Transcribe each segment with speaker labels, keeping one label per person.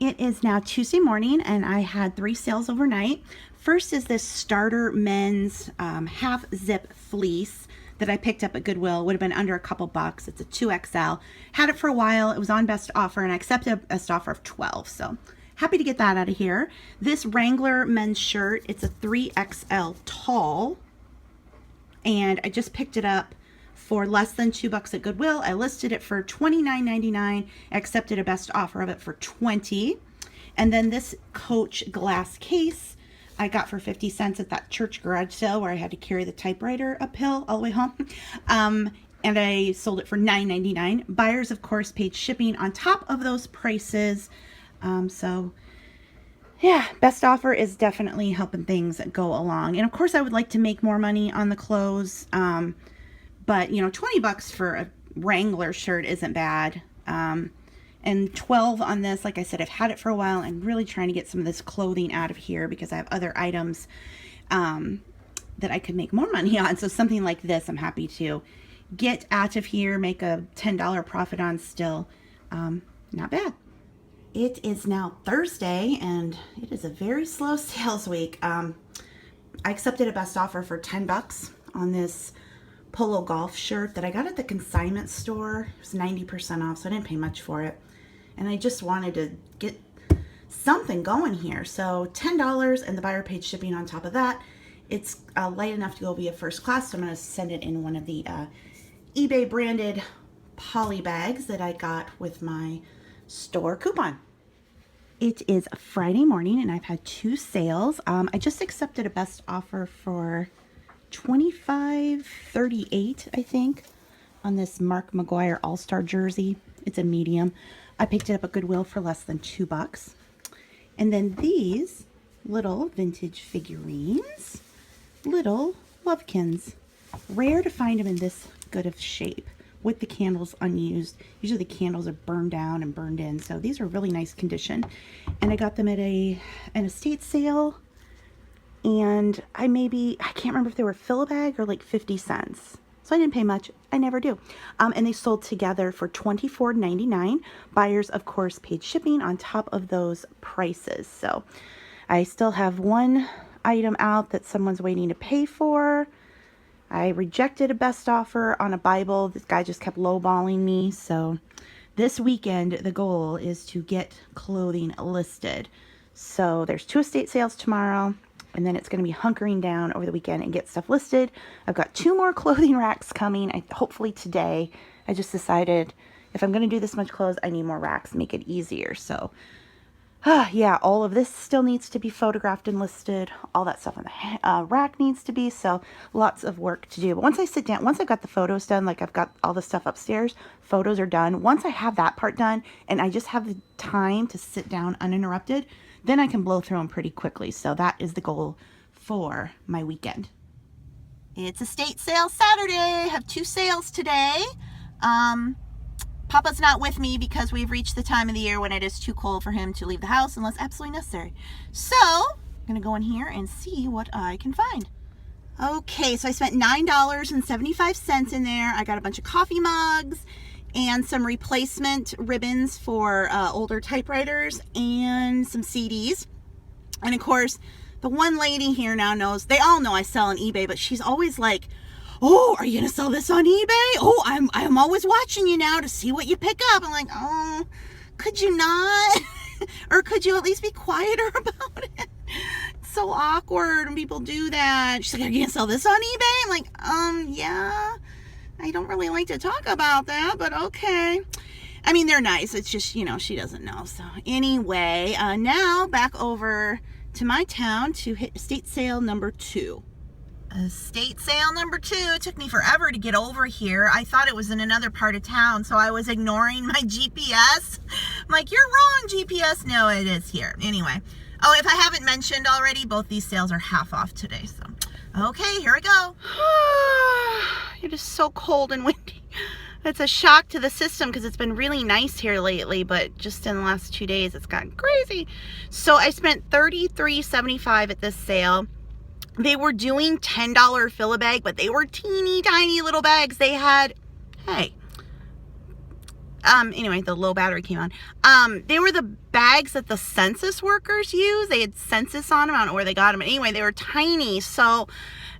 Speaker 1: It is now Tuesday morning and I had 3 sales overnight. First is this starter men's half zip fleece that I picked up at Goodwill. Would have been under a couple bucks. It's a 2XL. Had it for a while. It was on best offer and I accepted a best offer of 12. So happy to get that out of here. This Wrangler men's shirt, it's a 3XL tall. And I just picked it up for less than $2 at Goodwill. I listed it for $29.99, accepted a best offer of it for $20. And then this Coach glass case I got for 50 cents at that church garage sale where I had to carry the typewriter uphill all the way home. And I sold it for $9.99. Buyers, of course, paid shipping on top of those prices. So yeah, best offer is definitely helping things go along. And of course, I would like to make more money on the clothes. But, you know, 20 bucks for a Wrangler shirt isn't bad. And 12 on this, like I said, I've had it for a while. I'm really trying to get some of this clothing out of here because I have other items that I could make more money on. So something like this, I'm happy to get out of here, make a $10 profit on still. Not bad. It is now Thursday and it is a very slow sales week. I accepted a best offer for 10 bucks on this polo golf shirt that I got at the consignment store. It was 90% off, so I didn't pay much for it. And I just wanted to get something going here. So $10 and the buyer paid shipping on top of that. It's light enough to go via first class, so I'm going to send it in one of the eBay branded poly bags that I got with my store coupon. It is Friday morning and I've had 2 sales. I just accepted a best offer for $25.38, I think, on this Mark McGuire All-Star jersey. It's a medium. I picked it up at Goodwill for less than $2. And then these little vintage figurines, little Lovekins. Rare to find them in this good of shape with the candles unused. Usually the candles are burned down and burned in, so these are really nice condition. And I got them at an estate sale. And I can't remember if they were fill a bag or like 50 cents. So I didn't pay much. I never do. And they sold together for $24.99. Buyers, of course, paid shipping on top of those prices. So I still have one item out that someone's waiting to pay for. I rejected a best offer on a Bible. This guy just kept lowballing me. So this weekend, the goal is to get clothing listed. So there's 2 estate sales tomorrow. And then it's going to be hunkering down over the weekend and get stuff listed. I've got 2 more clothing racks coming, hopefully today. I just decided if I'm going to do this much clothes, I need more racks, make it easier. So, yeah, all of this still needs to be photographed and listed. All that stuff on the rack needs to be. So, lots of work to do. But once I sit down, once I've got the photos done, like I've got all the stuff upstairs, photos are done. Once I have that part done and I just have the time to sit down uninterrupted, then I can blow through them pretty quickly. So that is the goal for my weekend. It's estate sale Saturday. I have 2 sales today. Papa's not with me because we've reached the time of the year when it is too cold for him to leave the house unless absolutely necessary. So I'm going to go in here and see what I can find. Okay, so I spent $9.75 in there. I got a bunch of coffee mugs and some replacement ribbons for older typewriters and some CDs. And of course, the one lady here now knows, they all know I sell on eBay, but she's always like, oh, are you gonna sell this on eBay? Oh, I'm always watching you now to see what you pick up. I'm like, oh, could you not? Or could you at least be quieter about it? It's so awkward when people do that. She's like, are you gonna sell this on eBay? I'm like, yeah. I don't really like to talk about that, but okay. I mean, they're nice. It's just, you know, she doesn't know. So anyway, now back over to my town to hit estate sale number 2. Estate sale number 2. It took me forever to get over here. I thought it was in another part of town, so I was ignoring my GPS. I'm like, you're wrong, GPS. No, it is here. Anyway. Oh, if I haven't mentioned already, both these sales are half off today. So, okay, here we go. It is so cold and windy. It's a shock to the system because it's been really nice here lately, but just in the last 2 days, it's gotten crazy. So I spent $33.75 at this sale. They were doing $10 fill a bag, but they were teeny tiny little bags. They had, hey, anyway, the low battery came on. They were the bags that the census workers use. They had census on them. I don't know where they got them. Anyway, they were tiny, so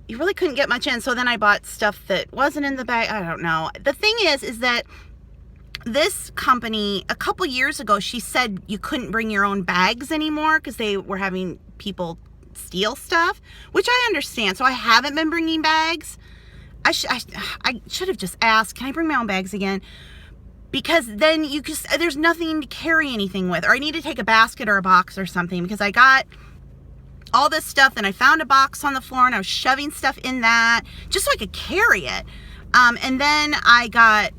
Speaker 1: you really couldn't get much in. So then I bought stuff that wasn't in the bag. I don't know. The thing is that this company, a couple years ago, she said you couldn't bring your own bags anymore because they were having people steal stuff, which I understand. So I haven't been bringing bags. I should have just asked, can I bring my own bags again? Because then there's nothing to carry anything with, or I need to take a basket or a box or something, because I got all this stuff and I found a box on the floor and I was shoving stuff in that just so I could carry it. And then I got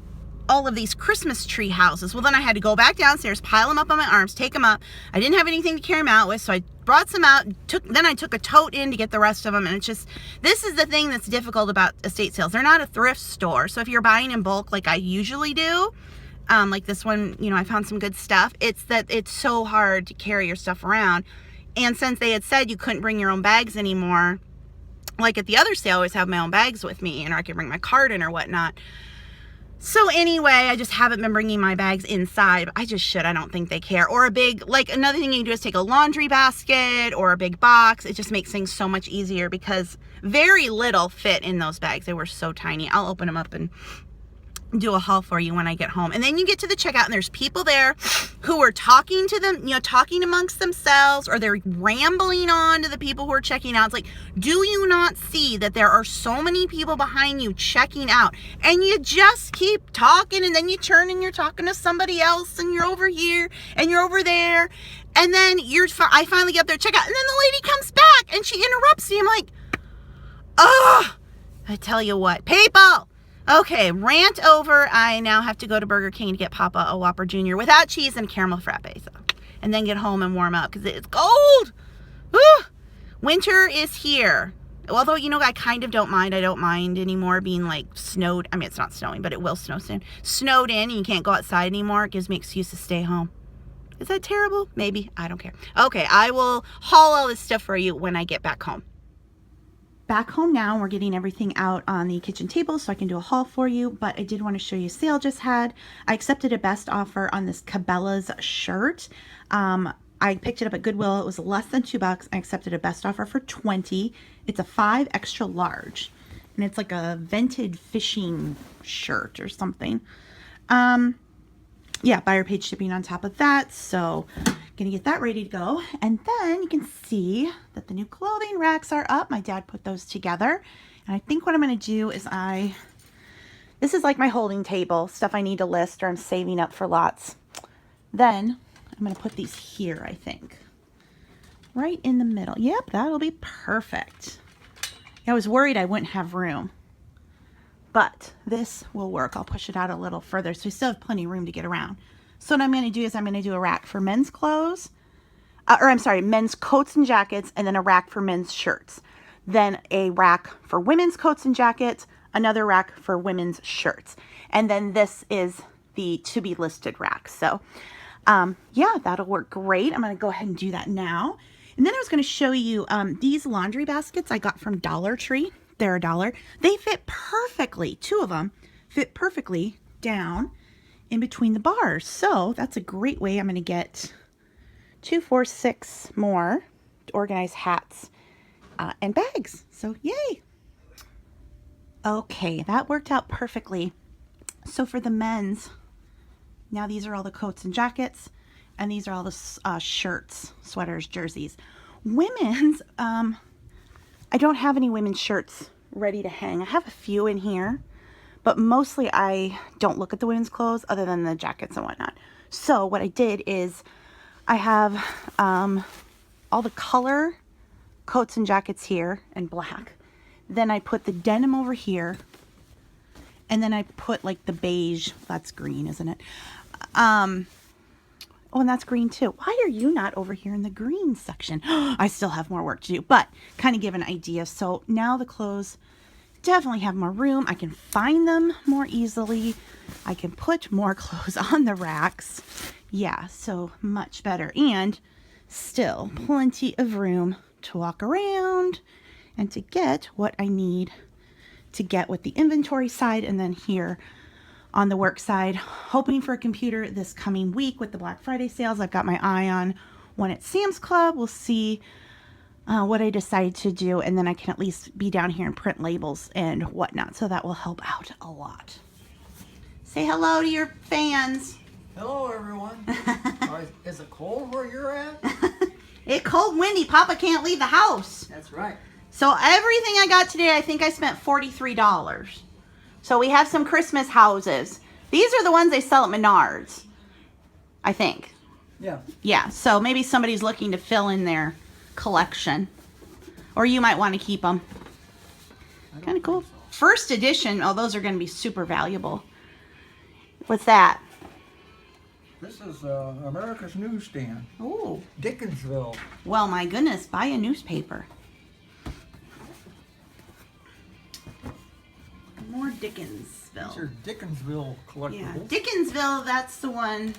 Speaker 1: all of these Christmas tree houses. Well, then I had to go back downstairs, pile them up on my arms, take them up. I didn't have anything to carry them out with, so I brought some out, then I took a tote in to get the rest of them. And it's just, this is the thing that's difficult about estate sales. They're not a thrift store. So if you're buying in bulk like I usually do, like this one, you know, I found some good stuff. It's that it's so hard to carry your stuff around. And since they had said you couldn't bring your own bags anymore, like at the other sale, I always have my own bags with me, and I can bring my cart in or whatnot. So anyway, I just haven't been bringing my bags inside. I just should. I don't think they care. Or a big, like another thing you can do is take a laundry basket or a big box. It just makes things so much easier because very little fit in those bags. They were so tiny. I'll open them up and do a haul for you when I get home. And then you get to the checkout and there's people there who are talking to them, you know, talking amongst themselves, or they're rambling on to the people who are checking out. It's like, do you not see that there are so many people behind you checking out, and you just keep talking, and then you turn and you're talking to somebody else, and you're over here and you're over there, and then I finally get up there to check out, and then the lady comes back and she interrupts me. I'm like, oh, I tell you what, people. Okay, rant over. I now have to go to Burger King to get Papa a Whopper Jr. without cheese and caramel frappe. So, and then get home and warm up because it's cold. Woo! Winter is here. Although, you know, I kind of don't mind. I don't mind anymore being like snowed. I mean, it's not snowing, but it will snow soon. Snowed in and you can't go outside anymore. It gives me excuse to stay home. Is that terrible? Maybe. I don't care. Okay, I will haul all this stuff for you when I get back home. Back home now, we're getting everything out on the kitchen table so I can do a haul for you, but I did want to show you a sale just had. I accepted a best offer on this Cabela's shirt. I picked it up at Goodwill. It was less than $2. I accepted a best offer for $20. It's a 5 extra large, and it's like a vented fishing shirt or something. Yeah, buyer paid shipping on top of that, so gonna get that ready to go. And then you can see that the new clothing racks are up. My dad put those together, and I think what I'm gonna do is this is like my holding table, stuff I need to list or I'm saving up for lots. Then I'm gonna put these here, I think, right in the middle. Yep, that'll be perfect. I was worried I wouldn't have room, but this will work. I'll push it out a little further so we still have plenty of room to get around. So what I'm going to do is I'm going to do a rack for men's clothes, men's coats and jackets, and then a rack for men's shirts. Then a rack for women's coats and jackets, another rack for women's shirts. And then this is the to be listed rack. So yeah, that'll work great. I'm going to go ahead and do that now. And then I was going to show you these laundry baskets I got from Dollar Tree. They're $1. They fit perfectly. 2 of them fit perfectly down in between the bars. So that's a great way. I'm going to get 2, 4, 6 more to organize hats and bags. So yay. Okay, that worked out perfectly. So for the men's, now these are all the coats and jackets, and these are all the shirts, sweaters, jerseys. Women's, I don't have any women's shirts ready to hang. I have a few in here, but mostly I don't look at the women's clothes other than the jackets and whatnot. So what I did is I have all the color coats and jackets here in black. Then I put the denim over here. And then I put like the beige. That's green, isn't it? Oh, and that's green too. Why are you not over here in the green section? I still have more work to do, but kind of give an idea. So now the clothes definitely have more room. I can find them more easily. I can put more clothes on the racks. Yeah, so much better. And still plenty of room to walk around and to get what I need to get with the inventory side. And then here on the work side. Hoping for a computer this coming week with the Black Friday sales. I've got my eye on one at Sam's Club. We'll see what I decide to do, and then I can at least be down here and print labels and whatnot, so that will help out a lot. Say hello to your fans.
Speaker 2: Hello, everyone. Is it cold where you're at?
Speaker 1: It's cold, windy. Papa can't leave the house.
Speaker 2: That's right.
Speaker 1: So everything I got today, I think I spent $43. So we have some Christmas houses. These are the ones they sell at Menards, I think.
Speaker 2: Yeah.
Speaker 1: Yeah, so maybe somebody's looking to fill in their collection. Or you might want to keep them. Kind of cool.
Speaker 2: So.
Speaker 1: First edition. Oh, those are going to be super valuable. What's that?
Speaker 2: This is America's Newsstand.
Speaker 1: Oh.
Speaker 2: Dickinsville.
Speaker 1: Well, my goodness, buy a newspaper. More Dickinsville.
Speaker 2: These are Dickinsville collectibles.
Speaker 1: Yeah, Dickinsville, that's the one.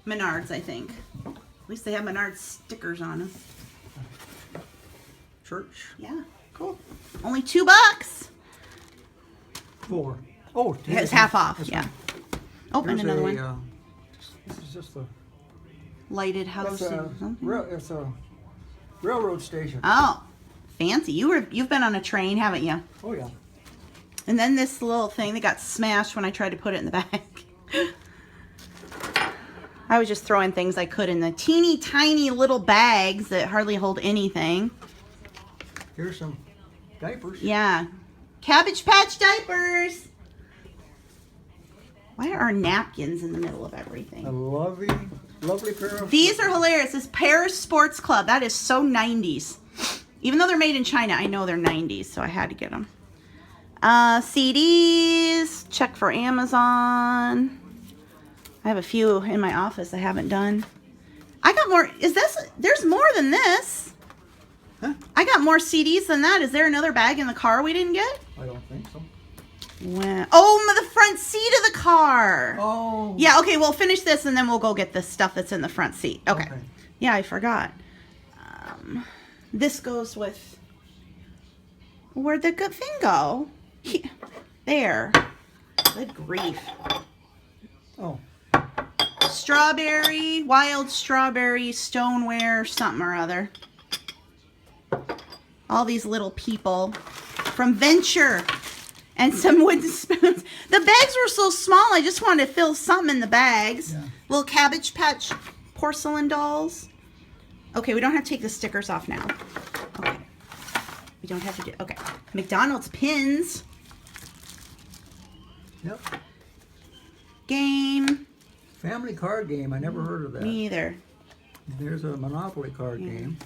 Speaker 1: Menards, I think. At least they have Menards stickers on them.
Speaker 2: Church.
Speaker 1: Yeah, cool. Only $2.
Speaker 2: 4. Oh,
Speaker 1: It's half off, yeah. Oh, and another one.
Speaker 2: This is just a
Speaker 1: Lighted house or something.
Speaker 2: It's a railroad station.
Speaker 1: Oh, fancy. You've been on a train, haven't you?
Speaker 2: Oh, yeah.
Speaker 1: And then this little thing that got smashed when I tried to put it in the bag. I was just throwing things I could in the teeny tiny little bags that hardly hold anything.
Speaker 2: Here's some diapers.
Speaker 1: Yeah. Cabbage Patch diapers. Why are napkins in the middle of everything?
Speaker 2: A lovely pair of...
Speaker 1: These are hilarious. This Paris Sports Club. That is so 90s. Even though they're made in China, I know they're 90s, so I had to get them. CDs. Check for Amazon. I have a few in my office I haven't done. I got more. There's more than this.
Speaker 2: Huh?
Speaker 1: I got more CDs than that. Is there another bag in the car we didn't get?
Speaker 2: I don't think so.
Speaker 1: Oh, the front seat of the car.
Speaker 2: Oh.
Speaker 1: Yeah, okay, we'll finish this and then we'll go get the stuff that's in the front seat. Okay. Yeah, I forgot. This goes with... Where'd the good thing go? There. Good grief.
Speaker 2: Oh.
Speaker 1: Strawberry, wild strawberry, stoneware, something or other. All these little people from Venture. And some wooden spoons. The bags were so small, I just wanted to fill something in the bags.
Speaker 2: Yeah.
Speaker 1: Little Cabbage Patch porcelain dolls. Okay, we don't have to take the stickers off now. Okay. We don't have to do... Okay. McDonald's pins.
Speaker 2: Yep.
Speaker 1: Game.
Speaker 2: Family card game. I never heard of that.
Speaker 1: Me either.
Speaker 2: There's a Monopoly card game.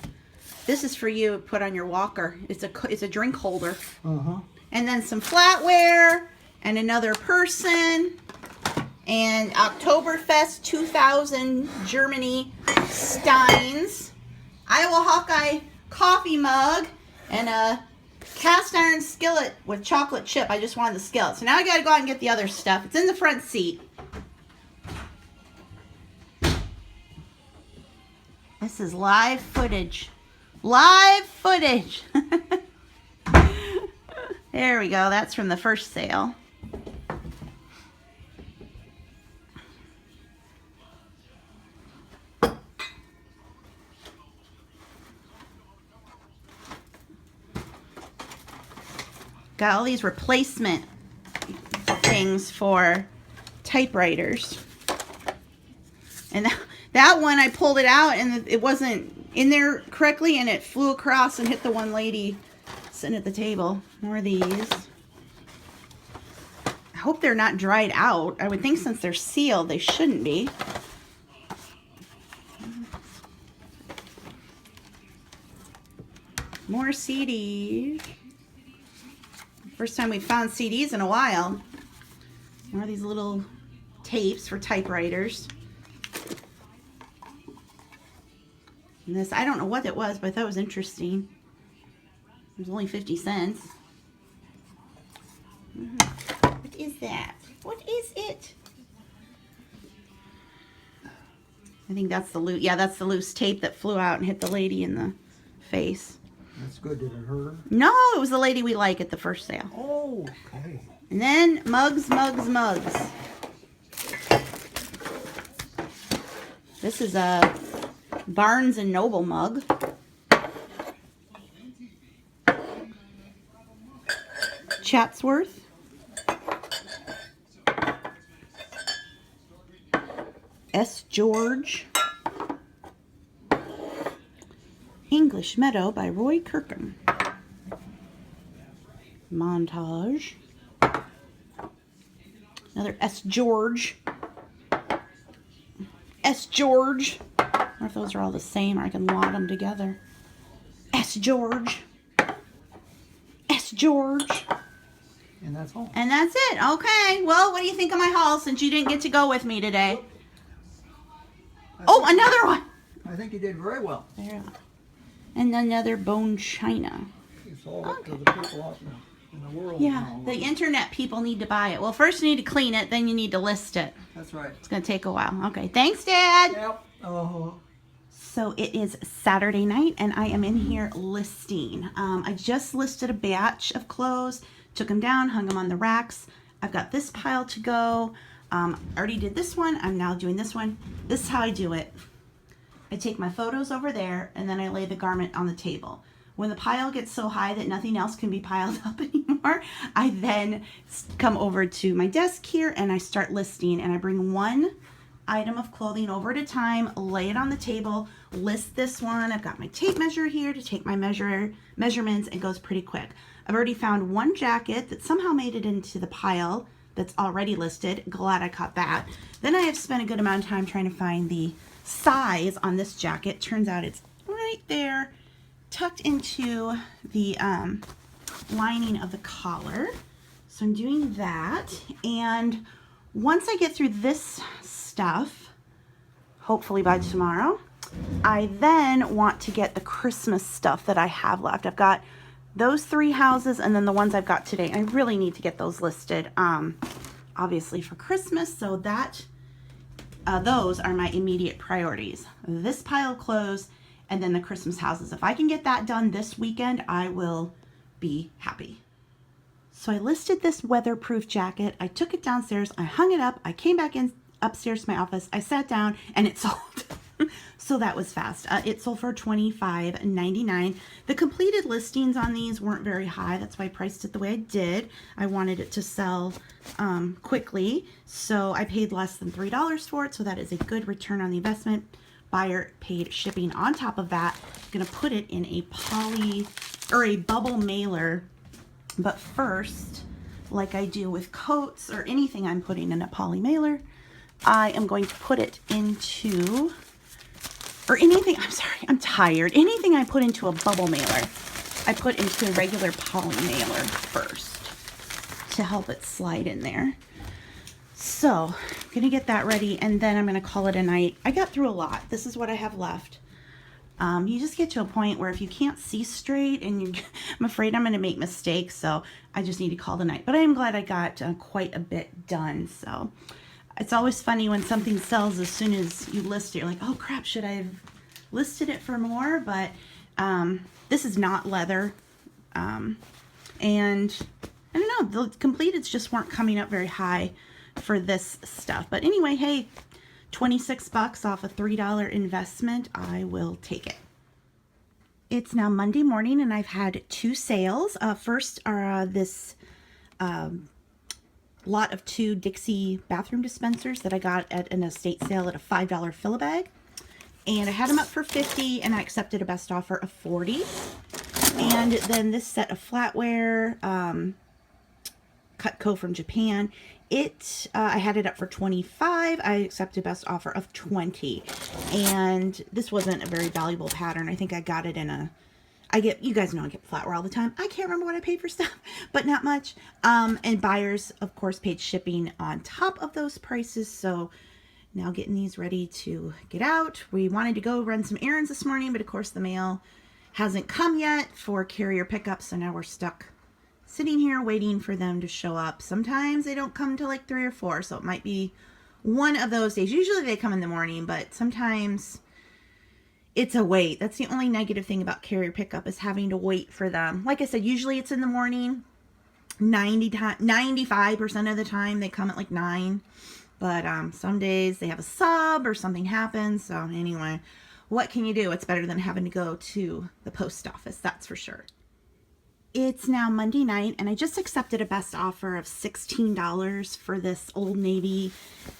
Speaker 1: This is for you to put on your walker. It's a drink holder.
Speaker 2: Uh-huh.
Speaker 1: And then some flatware and another person and Oktoberfest 2000 Germany steins, Iowa Hawkeye coffee mug, and a cast iron skillet with chocolate chip. I just wanted the skillet. So now I gotta go out and get the other stuff. It's in the front seat. This is live footage. Live footage. There we go. That's from the first sale. Got all these replacement things for typewriters. And that one, I pulled it out and it wasn't in there correctly and it flew across and hit the one lady sitting at the table. More of these. I hope they're not dried out. I would think since they're sealed, they shouldn't be. More CDs. First time we found CDs in a while. More of these little tapes for typewriters. And this, I don't know what it was, but I thought it was interesting. It was only 50 cents. What is that? What is it? I think that's the loose. Yeah, that's the loose tape that flew out and hit the lady in the face.
Speaker 2: That's good. Did it hurt her?
Speaker 1: No, it was the lady we like at the first sale.
Speaker 2: Oh, okay.
Speaker 1: And then mugs. This is a Barnes & Noble mug. Chatsworth. S. George. English Meadow by Roy Kirkham. Montage. Another S. George. S. George. I wonder if those are all the same or I can lot them together. S. George. S. George.
Speaker 2: And that's all.
Speaker 1: And that's it. Okay. Well, what do you think of my haul since you didn't get to go with me today? Oh, another one.
Speaker 2: I think you did very well.
Speaker 1: There. And another bone china.
Speaker 2: You sold it to the people out in the world.
Speaker 1: Yeah,
Speaker 2: now.
Speaker 1: the internet people need to buy it. Well, first you need to clean it, then you need to list it.
Speaker 2: That's right.
Speaker 1: It's going to take a while. Okay, thanks, Dad.
Speaker 2: Yep. Oh.
Speaker 1: So it is Saturday night, and I am in here listing. I just listed a batch of clothes, took them down, hung them on the racks. I've got this pile to go. I already did this one. I'm now doing this one. This is how I do it. I take my photos over there, and then I lay the garment on the table. When the pile gets so high that nothing else can be piled up anymore, I then come over to my desk here, and I start listing, and I bring one item of clothing over at a time, lay it on the table, list this one. I've got my tape measure here to take my measurements. It goes pretty quick. I've already found one jacket that somehow made it into the pile that's already listed. Glad I caught that. Then I have spent a good amount of time trying to find the size on this jacket. Turns out it's right there, tucked into the lining of the collar. So I'm doing that. And once I get through this stuff, hopefully by tomorrow, I then want to get the Christmas stuff that I have left. I've got those 3 houses and then the ones I've got today. I really need to get those listed, obviously for Christmas. So that those are my immediate priorities. This pile of clothes and then the Christmas houses. If I can get that done this weekend, I will be happy. So I listed this weatherproof jacket. I took it downstairs. I hung it up. I came back in upstairs to my office. I sat down and it sold. So that was fast. It sold for $25.99. The completed listings on these weren't very high. That's why I priced it the way I did. I wanted it to sell quickly. So I paid less than $3 for it. So that is a good return on the investment. Buyer paid shipping on top of that. I'm going to put it in a a bubble mailer. But first, like I do with coats or anything I'm putting in a poly mailer, I am going to put it into, or anything, I'm sorry, I'm tired. Anything I put into a bubble mailer, I put into a regular poly mailer first to help it slide in there. So I'm going to get that ready and then I'm going to call it a night. I got through a lot. This is what I have left. You just get to a point where if you can't see straight and I'm afraid I'm going to make mistakes. So I just need to call the night. But I am glad I got quite a bit done. So it's always funny when something sells as soon as you list it. You're like, oh crap, should I have listed it for more? But this is not leather. And I don't know, the completeds just weren't coming up very high for this stuff. But anyway, hey, 26 bucks off a $3 investment, I will take it. It's now Monday morning and I've had 2 sales. First are this lot of 2 Dixie bathroom dispensers that I got at an estate sale at a $5 fill-a-bag. And I had them up for $50 and I accepted a best offer of $40. And then this set of flatware, Cutco from Japan. I had it up for $25. I accepted best offer of $20. And this wasn't a very valuable pattern. I think I got it in you guys know I get flatware all the time. I can't remember what I paid for stuff, but not much. And buyers, of course, paid shipping on top of those prices. So now getting these ready to get out. We wanted to go run some errands this morning, but of course the mail hasn't come yet for carrier pickup. So now we're stuck sitting here waiting for them to show up. Sometimes they don't come till like 3 or 4, so it might be one of those days. Usually they come in the morning, but sometimes it's a wait. That's the only negative thing about carrier pickup is having to wait for them. Like I said, usually it's in the morning. 95% of the time they come at like 9. But some days they have a sub or something happens. So anyway, what can you do? It's better than having to go to the post office, that's for sure. It's now Monday night, and I just accepted a best offer of $16 for this Old Navy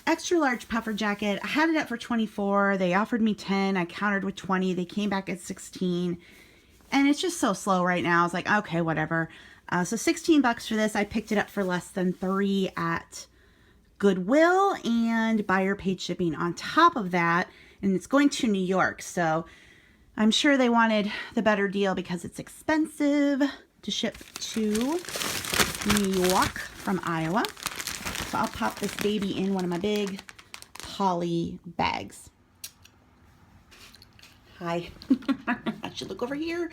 Speaker 1: extra large puffer jacket. I had it up for $24. They offered me $10. I countered with $20. They came back at $16. And it's just so slow right now. I was like, okay, whatever. So $16 for this. I picked it up for less than $3 at Goodwill, and buyer paid shipping on top of that. And it's going to New York. So I'm sure they wanted the better deal because it's expensive to ship to New York from Iowa. So I'll pop this baby in one of my big poly bags. Hi. I should look over here.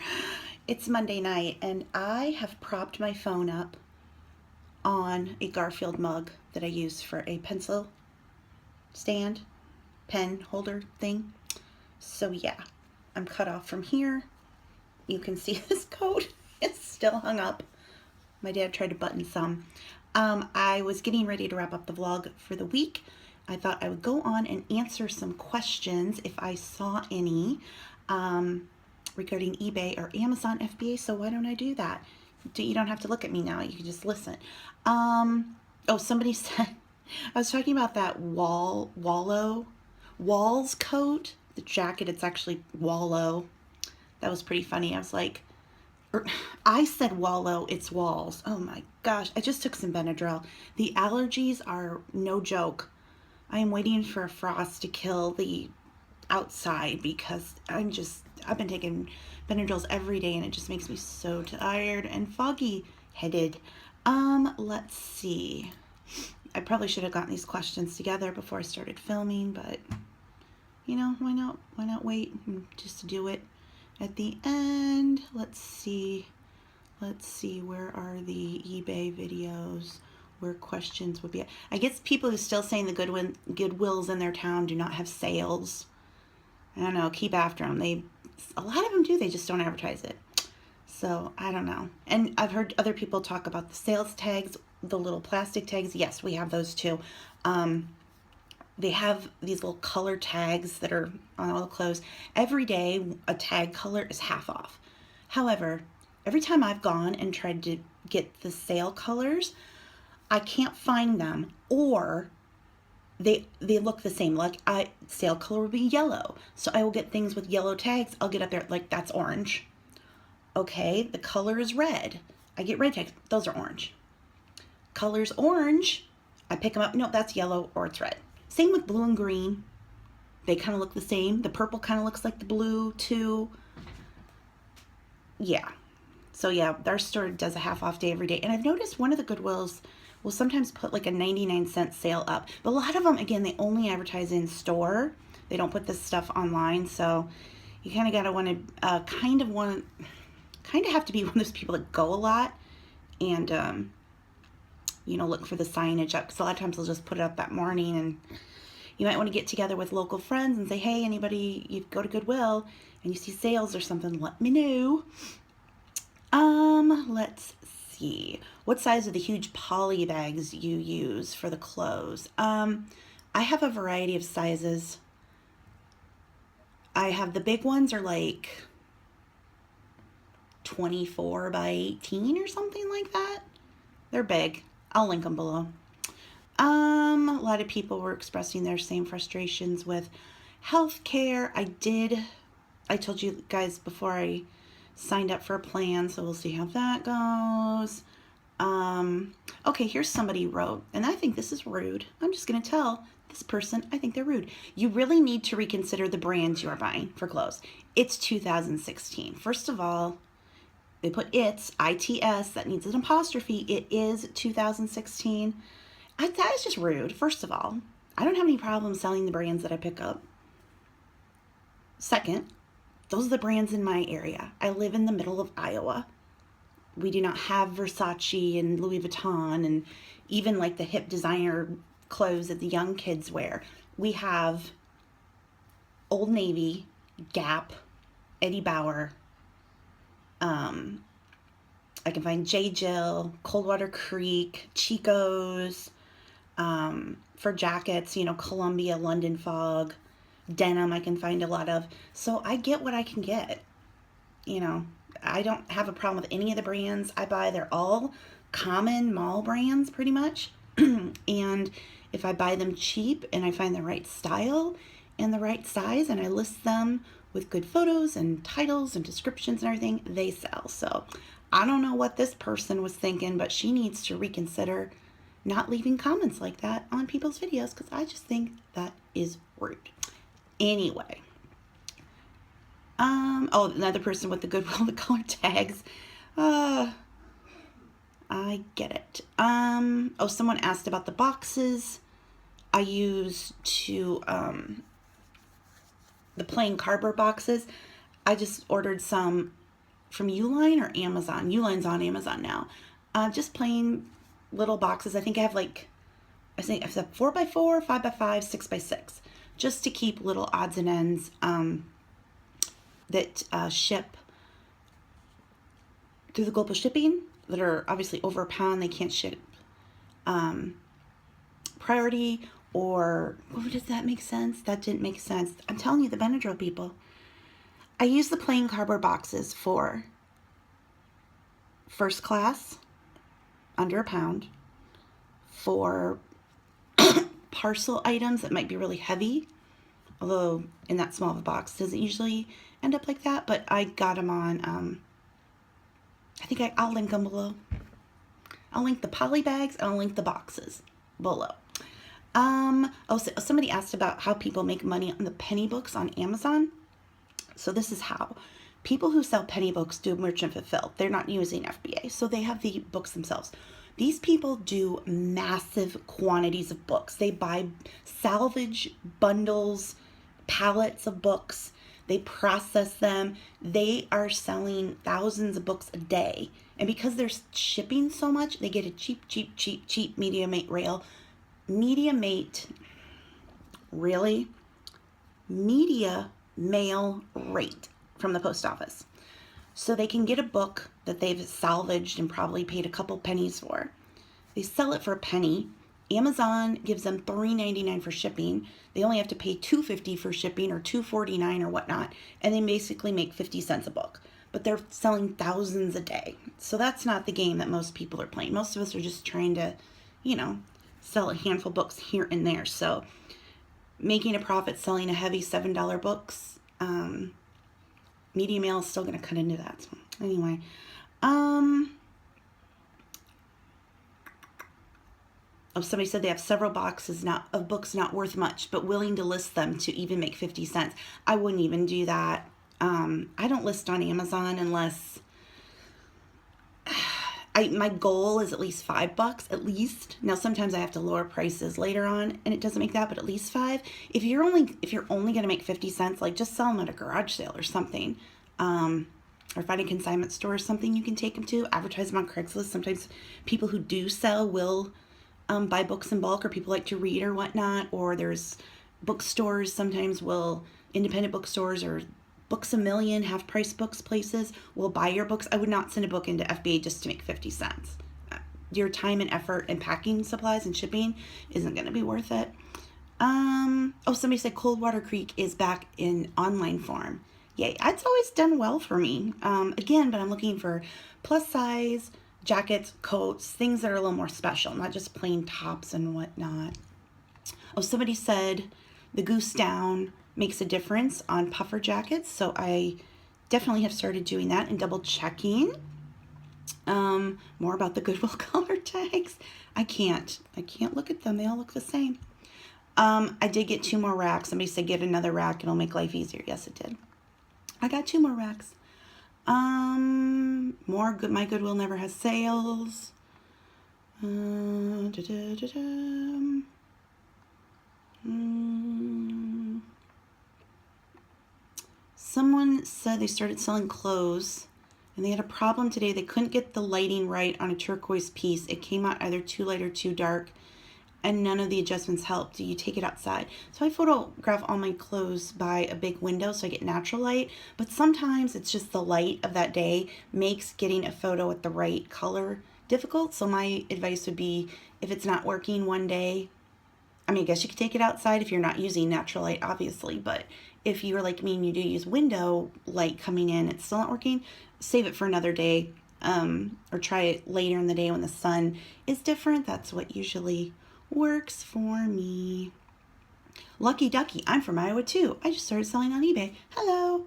Speaker 1: It's Monday night, and I have propped my phone up on a Garfield mug that I use for a pencil stand, pen holder thing. So yeah, I'm cut off from here. You can see this coat is still hung up. My dad tried to button some. I was getting ready to wrap up the vlog for the week. I thought I would go on and answer some questions if I saw any regarding eBay or Amazon FBA. So why don't I do that? You don't have to look at me now. You can just listen. Oh, somebody said, I was talking about that Walls coat, the jacket. It's actually Wallow. That was pretty funny. I was like, I said Wallow, it's Walls. Oh my gosh, I just took some Benadryl. The allergies are no joke. I am waiting for a frost to kill the outside because I've been taking Benadryls every day and it just makes me so tired and foggy headed. Let's see. I probably should have gotten these questions together before I started filming, but you know, why not wait just to do it at the end. Let's see, where are the eBay videos where questions would be at? I guess people who still saying the Goodwills in their town do not have sales. I don't know, keep after them. A lot of them do, they just don't advertise it. So I don't know. And I've heard other people talk about the sales tags, the little plastic tags. Yes, we have those too. They have these little color tags that are on all the clothes. Every day, a tag color is half off. However, every time I've gone and tried to get the sale colors, I can't find them, or they look the same. Like sale color would be yellow, so I will get things with yellow tags. I'll get up there like that's orange. Okay, the color is red. I get red tags. Those are orange. Color's orange. I pick them up. No, that's yellow or it's red. Same with blue and green. They kind of look the same. The purple kind of looks like the blue too. Yeah. So yeah, our store does a half off day every day. And I've noticed one of the Goodwills will sometimes put like a 99-cent sale up. But a lot of them, again, they only advertise in store. They don't put this stuff online. So you kind of got to kind of have to be one of those people that go a lot and, look for the signage up. Because a lot of times they'll just put it up that morning, and you might want to get together with local friends and say, hey, anybody, you go to Goodwill and you see sales or something, let me know. Let's see. What size are the huge poly bags you use for the clothes? I have a variety of sizes. I have the big ones are like 24 by 18 or something like that. They're big. I'll link them below. A lot of people were expressing their same frustrations with healthcare. I told you guys before I signed up for a plan, so we'll see how that goes. Okay, here's somebody wrote, and I think this is rude. I'm just going to tell this person I think they're rude. You really need to reconsider the brands you are buying for clothes. It's 2016. First of all, they put ITS, that needs an apostrophe. It is 2016. That is just rude. First of all, I don't have any problem selling the brands that I pick up. Second, those are the brands in my area. I live in the middle of Iowa. We do not have Versace and Louis Vuitton and even like the hip designer clothes that the young kids wear. We have Old Navy, Gap, Eddie Bauer. I can find J. Jill, Coldwater Creek, Chico's. For jackets, you know, Columbia, London Fog, denim I can find a lot of. So I get what I can get. You know, I don't have a problem with any of the brands I buy. They're all common mall brands pretty much. And if I buy them cheap and I find the right style and the right size and I list them with good photos and titles and descriptions and everything, they sell. So I don't know what this person was thinking, but she needs to reconsider not leaving comments like that on people's videos, because I just think that is rude. Anyway, oh, another person with the Goodwill, the color tags. I get it. Oh, someone asked about the boxes I use to, the plain cardboard boxes. I just ordered some from Uline or Amazon. Uline's on Amazon now. Just plain little boxes. I think I have like, I think I have 4x4, 5x5, 6x6, just to keep little odds and ends that ship through the global shipping that are obviously over a pound. They can't ship priority, or does that make sense? That didn't make sense. I'm telling you, the Benadryl people. I use the plain cardboard boxes for first class, under a pound, for parcel items that might be really heavy, although in that small of a box doesn't usually end up like that, but I got them on, I think I'll link them below. I'll link the poly bags and I'll link the boxes below. Oh, so somebody asked about how people make money on the penny books on Amazon. So this is how. People who sell penny books do merchant fulfilled. They're not using FBA, so they have the books themselves. These people do massive quantities of books. They buy salvage bundles, pallets of books. They process them. They are selling thousands of books a day. And because they're shipping so much, they get a cheap Mediamate rail. Mediamate, really? Media mail rate from the post office. So they can get a book that they've salvaged and probably paid a couple pennies for. They sell it for a penny. Amazon gives them $3.99 for shipping. They only have to pay $2.50 for shipping, or $2.49 or whatnot, and they basically make 50 cents a book. But they're selling thousands a day. So that's not the game that most people are playing. Most of us are just trying to, you know, sell a handful of books here and there. So making a profit selling a heavy $7 books, Media Mail is still going to cut into that. So anyway, oh, somebody said they have several boxes of books not worth much, but willing to list them to even make 50 cents. I wouldn't even do that. I don't list on Amazon unless my goal is at least $5, at least. Now sometimes I have to lower prices later on and it doesn't make that, but at least 5. If you're only going to make 50 cents, like just sell them at a garage sale or something. Or find a consignment store or something you can take them to. Advertise them on Craigslist. Sometimes people who do sell will buy books in bulk, or people like to read or whatnot. Or there's bookstores sometimes will, independent bookstores or Books A Million, half price books places will buy your books. I would not send a book into FBA just to make 50 cents. Your time and effort and packing supplies and shipping isn't going to be worth it. Oh, somebody said Coldwater Creek is back in online form. Yay, that's always done well for me. Again, but I'm looking for plus size jackets, coats, things that are a little more special, not just plain tops and whatnot. Oh, somebody said the goose down makes a difference on puffer jackets, so I definitely have started doing that and double checking. More about the Goodwill color tags. I can't look at them. They all look the same. I did get 2 more racks. Somebody said get another rack. It'll make life easier. Yes, it did. I got 2 more racks. My Goodwill never has sales. Someone said they started selling clothes and they had a problem today. They couldn't get the lighting right on a turquoise piece. It came out either too light or too dark. and none of the adjustments help. Do you take it outside? So I photograph all my clothes by a big window so I get natural light, but sometimes it's just the light of that day makes getting a photo with the right color difficult. So my advice would be, if it's not working one day, I mean, I guess you could take it outside if you're not using natural light, obviously, but if you're like me and you do use window light coming in, it's still not working, save it for another day, or try it later in the day when the sun is different. That's what usually works for me. Lucky Ducky, I'm from Iowa too. I just started selling on eBay. Hello.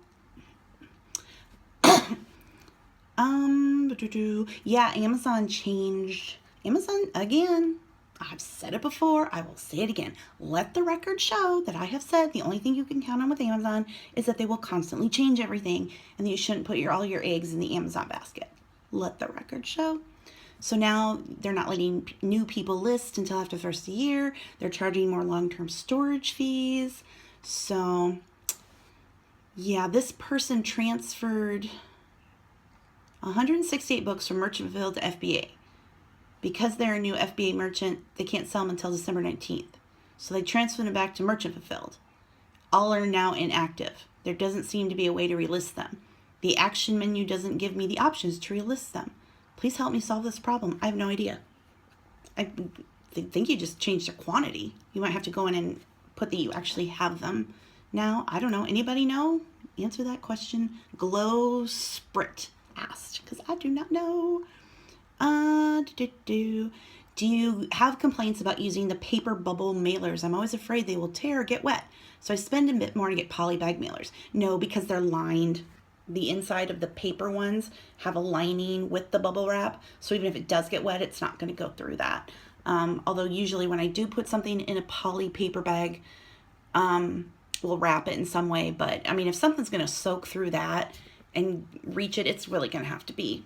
Speaker 1: Yeah, Amazon changed. Amazon, again, I've said it before, I will say it again. Let the record show that I have said the only thing you can count on with Amazon is that they will constantly change everything, and that you shouldn't put all your eggs in the Amazon basket. Let the record show. So now they're not letting new people list until after the first year. They're charging more long-term storage fees. So yeah, this person transferred 168 books from Merchant Fulfilled to FBA. Because they're a new FBA merchant, they can't sell them until December 19th. So they transferred them back to Merchant Fulfilled. All are now inactive. There doesn't seem to be a way to relist them. The action menu doesn't give me the options to relist them. Please help me solve this problem. I have no idea. I think you just changed their quantity. You might have to go in and put that you actually have them now. I don't know. Anybody know? Answer that question. Glow Sprit asked, because I do not know. Do you have complaints about using the paper bubble mailers? I'm always afraid they will tear or get wet, so I spend a bit more to get poly bag mailers. No, because they're lined. The inside of the paper ones have a lining with the bubble wrap, so even if it does get wet, it's not going to go through that. Although usually when I do put something in a poly paper bag, we'll wrap it in some way. But I mean, if something's going to soak through that and reach it, it's really going to have to be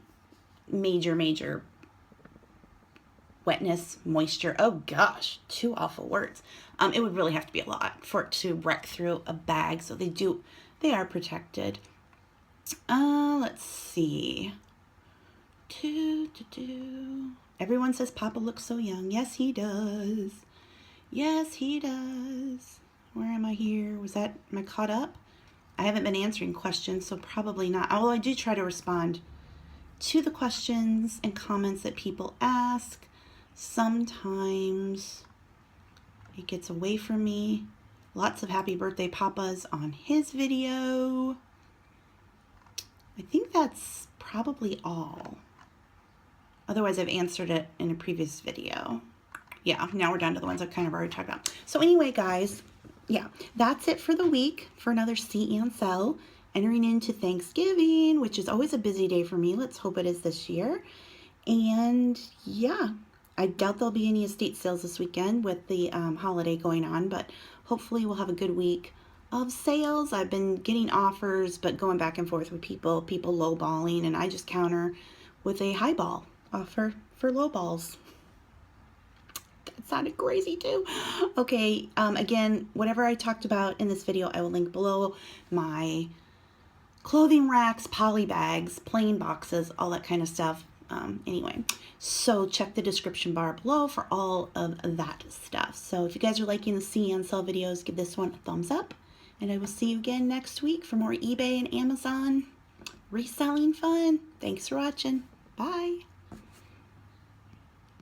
Speaker 1: major wetness, moisture. Oh gosh, two awful words. It would really have to be a lot for it to wreck through a bag. So they are protected. Let's see. Everyone says Papa looks so young. Yes, he does. Yes, he does. Where am I here? Am I caught up? I haven't been answering questions, so probably not. Although I do try to respond to the questions and comments that people ask. Sometimes it gets away from me. Lots of happy birthday papas on his video. I think that's probably all. Otherwise, I've answered it in a previous video. Yeah, now we're down to the ones I've kind of already talked about. So anyway, guys, yeah, that's it for the week for another SeeAnnSELL. Entering into Thanksgiving, which is always a busy day for me. Let's hope it is this year. And yeah, I doubt there'll be any estate sales this weekend with the holiday going on, but hopefully we'll have a good week of sales. I've been getting offers, but going back and forth with people lowballing, and I just counter with a highball offer for lowballs. That sounded crazy too. Okay, again, whatever I talked about in this video, I will link below. My clothing racks, poly bags, plain boxes, all that kind of stuff. Anyway, so check the description bar below for all of that stuff. So if you guys are liking the SeeAnnSELL videos, give this one a thumbs up, and I will see you again next week for more eBay and Amazon reselling fun. Thanks for watching. Bye.